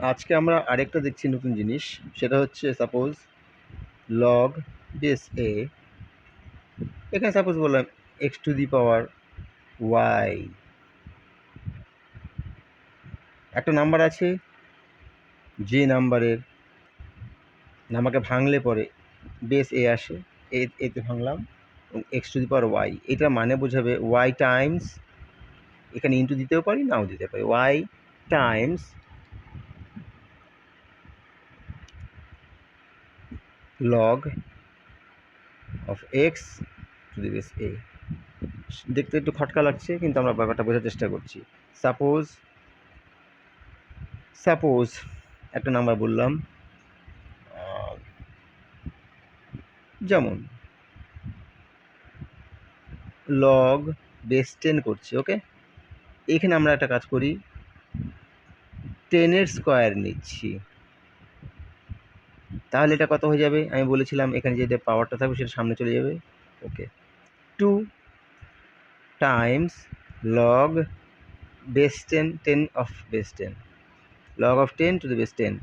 আজকে আমরা আরেকটা দেখছি নতুন জিনিস, সেটা হচ্ছে সাপোজ লগ বেস এ। এখানে সাপোজ বললাম x to the power y. একটা নাম্বার আছে, যে নাম্বারের নাম্বারকে ভাঙলে পরে বেস এ আসে, এতে ভাঙলাম এবং x to the power y. এটা মানে বোঝাবে ওয়াই টাইমস, এখানে ইন্টু দিতেও পারি নাও দিতে পারি, Y times log of X to the base a. দেখতে একটু খটকা লাগছে, কিন্তু আমরা ব্যাপারটা বোঝার চেষ্টা করছি। সাপোজ একটা নাম্বার বললাম, যেমন লগ বেস 10 করছি, ওকে। এখানে আমরা একটা কাজ করি, 10-এর স্কোয়ার নিচ্ছি, তাহলে এটা কত হয়ে যাবে? আমি বলেছিলাম এখানে যেটা পাওয়ারটা থাকবে সেটা সামনে চলে যাবে, ওকে। 2 Times log base 10, 10 of base 10, log of 10 to the base 10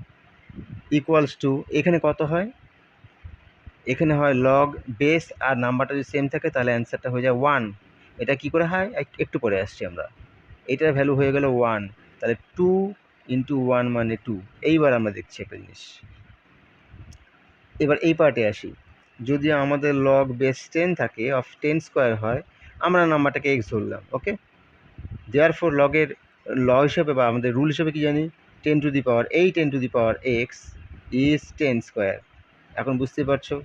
equals to, এখানে কত হয়? এখানে হয় লগ বেস আর নাম্বারটা যদি সেম থাকে তাহলে অ্যান্সারটা হয়ে যায় 1। এটা কি করে হয় একটু পরে আসছি আমরা। এটার ভ্যালু হয়ে গেল 1, তাহলে 2 ইন্টু 1 মানে 2। এইবার আমরা দেখছি একটা জিনিস, এবার এই পার্টে আসি। যদি আমাদের লগ বেস 10 থাকে, অফ 10 স্কোয়ার হয়, আমরা নাম্বারটাকে এক্স ধরলাম, ওকে। দেয়ারফর লগের ল হিসেবে বা আমাদের রুল হিসেবে কি জানি, 10 two the power 10 two the power x is 10 square. এখন বুঝতে পারছো,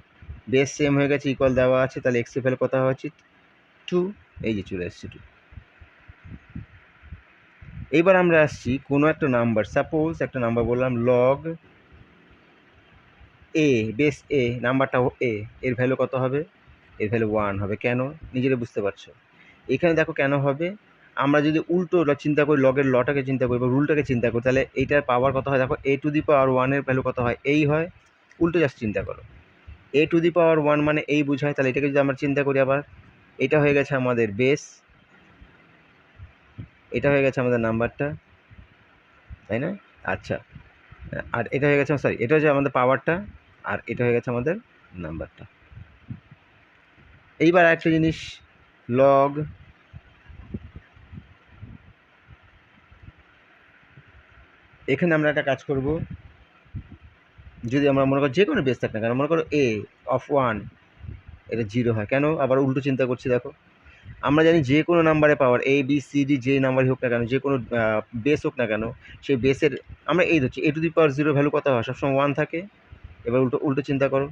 বেস সেম হয়ে গেছে, ইকুয়াল দেওয়া আছে, তাহলে এক্সের ভ্যালু কত হওয়া উচিত? 2। এই যে চলে আসছে 2। এইবার আমরা আসছি কোনো একটা নাম্বার, সাপোজ একটা নাম্বার বললাম লগ এ বেস এ, নাম্বারটা এ, এর ভ্যালু কত হবে? এর ভ্যালু 1 হবে। কেন? নিজেরা বুঝতে পারছো। এখানে দেখো কেন হবে, আমরা যদি উল্টো চিন্তা করি, লগের লটাকে চিন্তা করি বা রুলটাকে চিন্তা করি, তাহলে এইটার পাওয়ার কত হয়? দেখো এ টু দি পাওয়ার 1-এর ভ্যালু কত হয়? এই হয়। উল্টো জাস্ট চিন্তা করো, এ টু দি পাওয়ার 1 মানে এই বোঝায়, তাহলে এটাকে যদি আমরা চিন্তা করি আবার, এটা হয়ে গেছে আমাদের বেস, এটা হয়ে গেছে আমাদের নাম্বারটা, তাই না? আচ্ছা, আর এটা হয়ে গেছে, সরি, এটা হচ্ছে আমাদের পাওয়ারটা, আর এটা হয়ে গেছে আমাদের নাম্বারটা। এইবার একটা জিনিস, লগ এখানে আমরা একটা কাজ করব, যদি আমরা মনে করো যে কোনো বেস থাক না কেন, মনে করো এ অফ 1, এটা 0 হয়। কেন? আবার উল্টো চিন্তা করছি, দেখো আমরা জানি যে কোনো নাম্বারে পাওয়ার এ বি সি ডি, যে নাম্বারই হোক না কেন, যে কোনো বেস হোক না কেন, সেই বেসের আমরা এই ধরছি এ টু দি পাওয়ার 0 ভ্যালু কত হয়? সবসময় 1 থাকে। এবার উল্টো উল্টো চিন্তা করো,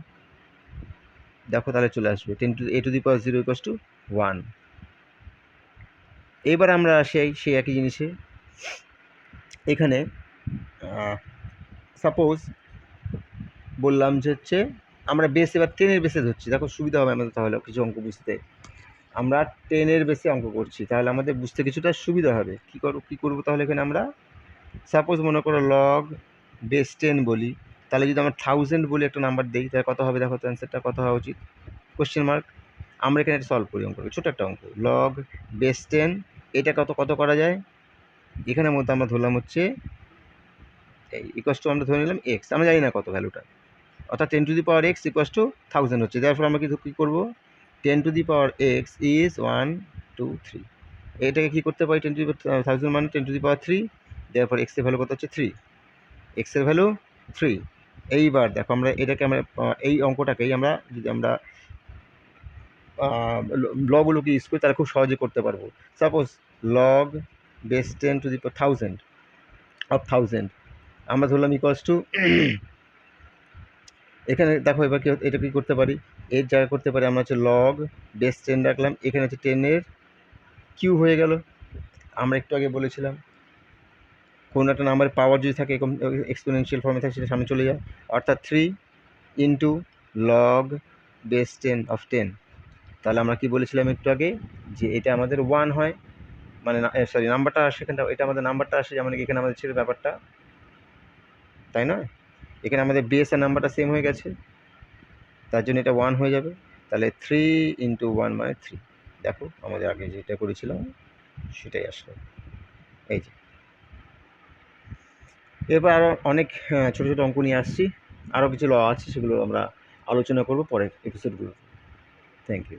দেখো তাহলে চলে আসবে 10 to a to the power 0 equals to 1। এবার আমরা আসি সেই একই জিনিসে, এখানে সাপোজ বললাম যে হচ্ছে আমরা বেস এবার 10-এর বেসে ধরছি, দেখো সুবিধা হবে আমাদের তাহলে কিছু অঙ্ক বুঝতে। আমরা 10-এর বেসে অঙ্ক করছি, তাহলে আমাদের বুঝতে কিছুটা সুবিধা হবে। কী করবো তাহলে? এখানে আমরা সাপোজ মনে করো লগ বেস 10 বলি, তাহলে যদি আমরা 1000 বলি একটা নাম্বার দিই, তাহলে কত হবে? দেখো তো অ্যান্সারটা কত হওয়া উচিত? Question mark. আমরা এখানে একটা সলভ করি অঙ্কটা, ছোটো একটা অঙ্ক, লগ বেস 10, এটা কত কত করা যায়? এখানের মধ্যে আমরা ধরলাম হচ্ছে এই ইকুয়াস টু, আমরা ধরে নিলাম এক্স, আমরা জানি না কত ভ্যালুটা, অর্থাৎ 10 two the power x equals to 1000 হচ্ছে। তারপর আমরা কী করবো? 10 two the power x is 1 2 3, এটাকে কী করতে পারি? 10 টু দি পাওয়ার 1000 মানে 10 টু দি পাওয়ার 3, তারপর এক্সের ভ্যালু কত হচ্ছে? 3, এক্সের ভ্যালু 3। এইবার দেখো আমরা এটাকে আমরা এই অঙ্কটাকেই আমরা যদি আমরা লগুলোকে ইউজ করি তাহলে খুব সহজে করতে পারবো। Suppose log base 10 two the power 1000 of 1000 আমরা ধরলাম ইকুয়ালস টু, এখানে দেখো এবার কি এটা কী করতে পারি? এর জায়গা করতে পারি আমরা হচ্ছে লগ বেস 10 রাখলাম, এখানে হচ্ছে 10-এর কিউ হয়ে গেল। আমরা একটু আগে বলেছিলাম কোনো একটা নাম্বারের পাওয়ার যদি থাকে এরকম এক্সপোনেনশিয়াল ফর্মে থাকে, সেটা সামনে চলে যায়, অর্থাৎ 3 ইন্টু লগ বেস 10 অফ 10। তাহলে আমরা কি বলেছিলাম একটু আগে, যে এটা আমাদের 1 হয়, মানে সরি নাম্বারটা আসে এখানটা, এটা আমাদের নাম্বারটা আসে, যেমন এখানে আমাদের ছিল ব্যাপারটা, তাই না? এখানে আমাদের বেস আর নাম্বারটা সেম হয়ে গেছে, তার জন্য এটা 1 হয়ে যাবে। তাহলে 3 ইন্টু 1 মানে 3। দেখো আমাদের আগে যেটা করেছিলাম সেটাই আসলো, এই যে। এরপর আরও অনেক ছোটো ছোটো অঙ্ক নিয়ে আসছি, আরও কিছু ল আছে, সেগুলো আমরা আলোচনা করব পরের এপিসোডগুলো। Thank you.